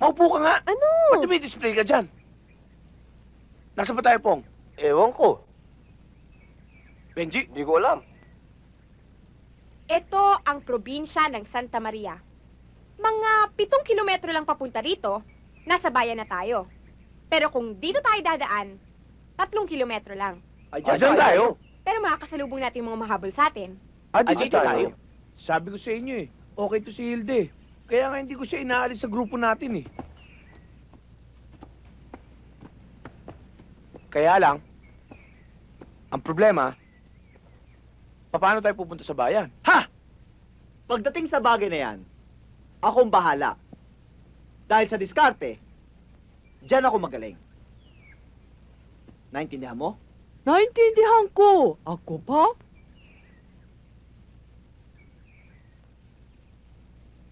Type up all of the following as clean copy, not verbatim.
Maupo ka nga. Ano? Ba't may display ka dyan? Nasaan ba tayo, Pong? Ewan ko. Benji? Hindi ko alam. Ito ang probinsya ng Santa Maria. Mga 7 kilometro lang papunta rito, nasa bayan na tayo. Pero kung dito tayo dadaan, 3 kilometro lang. Diyan tayo. Pero makakasalubong natin yung mga mahabol sa atin. Dito tayo. Sabi ko sa inyo okay to si Hilde. Kaya nga hindi ko siya inaalis sa grupo natin Kaya lang, ang problema, paano tayo pupunta sa bayan? Ha! Pagdating sa bagay na yan, akong bahala. Dahil sa diskarte, diyan ako magaling. Naintindihan mo? Naintindihan ko. Ako pa?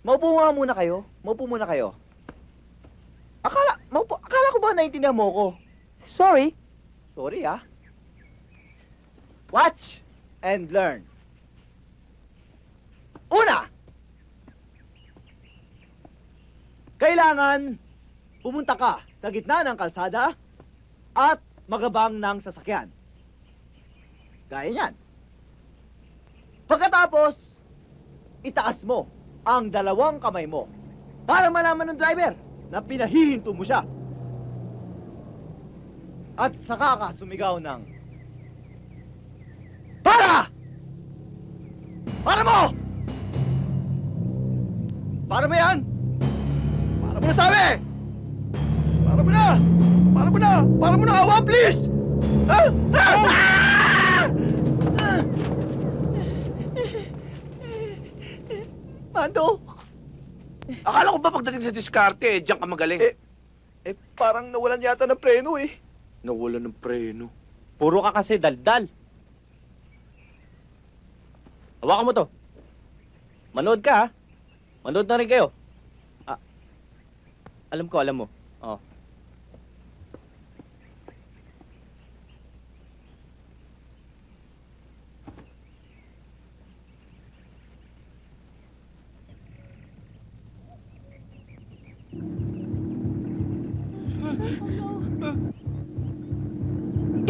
Maupo nga muna kayo. Maupo muna kayo. Akala ko ba naintindihan mo ko? Sorry. Sorry, ah. Watch and learn. Una! Kailangan pumunta ka sa gitna ng kalsada at magabang ng sasakyan. Gaya niyan. Pagkatapos, itaas mo ang 2 kamay mo para malaman ng driver na pinahihinto mo siya. At saka ka sumigaw ng para! Para mo! Para mo yan! Para mo na sabi! Para mo na! Para mo na! Para mo na! Awa, please! Mando! Akala ko ba pagdating sa diskarte, diyan ka magaling? Parang nawalan yata ng preno Nawala ng preno. Puro ka kasi daldal. Hawakan mo to. Manood ka, ha? Manood na rin kayo. Alam mo. Oh.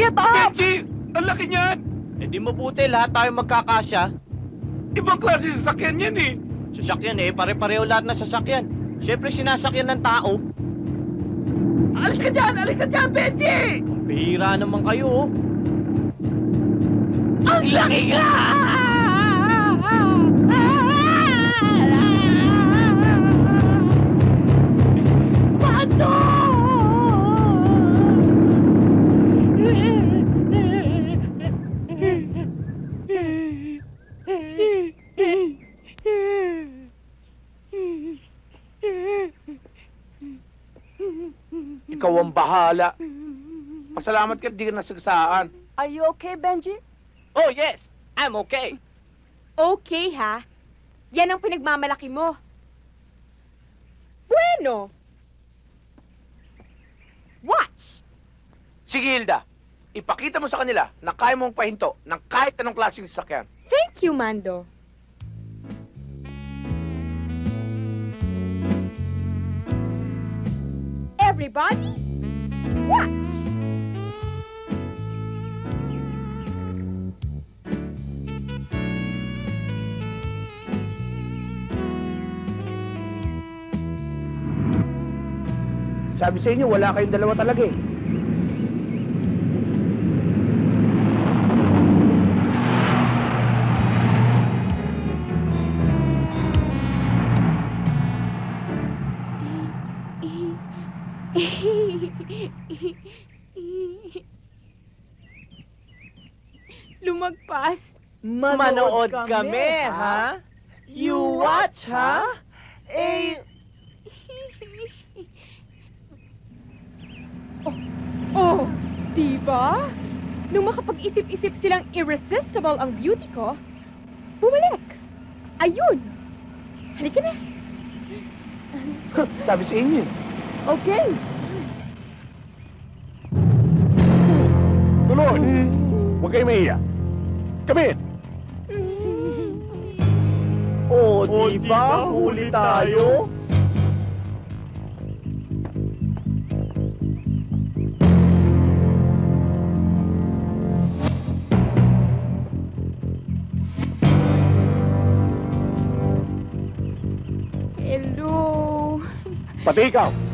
Get up! Benji! Ang laki niyan! Di mabuti, lahat tayo magkakasya. Ibang klase sasakyan yan Sasakyan pare-pareho lahat na sasakyan. Siyempre, sinasakyan ng tao. Alis ka dyan, Benji! Ang bihira naman kayo, Ang laki nga! Mando! Ikaw ang bahala. Pasalamat ka, di ka nasagasaan. Are you okay, Benji? Oh, yes! I'm okay. Okay, ha? Yan ang pinagmamalaki mo. Bueno! Watch! Sige, Hilda. Ipakita mo sa kanila na kaya mong pahinto ng kahit anong klaseng sasakyan. Thank you, Mando. Everybody, watch! Sabi sa inyo, wala kayong dalawa talaga Lumagpas. Manood kami, ha? You watch, ha? Oh, diba? Nung makapag-isip-isip silang irresistible ang beauty ko, bumalik. Ayun. Halika na. Sabi sa inyo. Okay. Tuloy! Huwag kayo mahiya. Come in! Oh, diba? Huli tayo? Pati ikaw.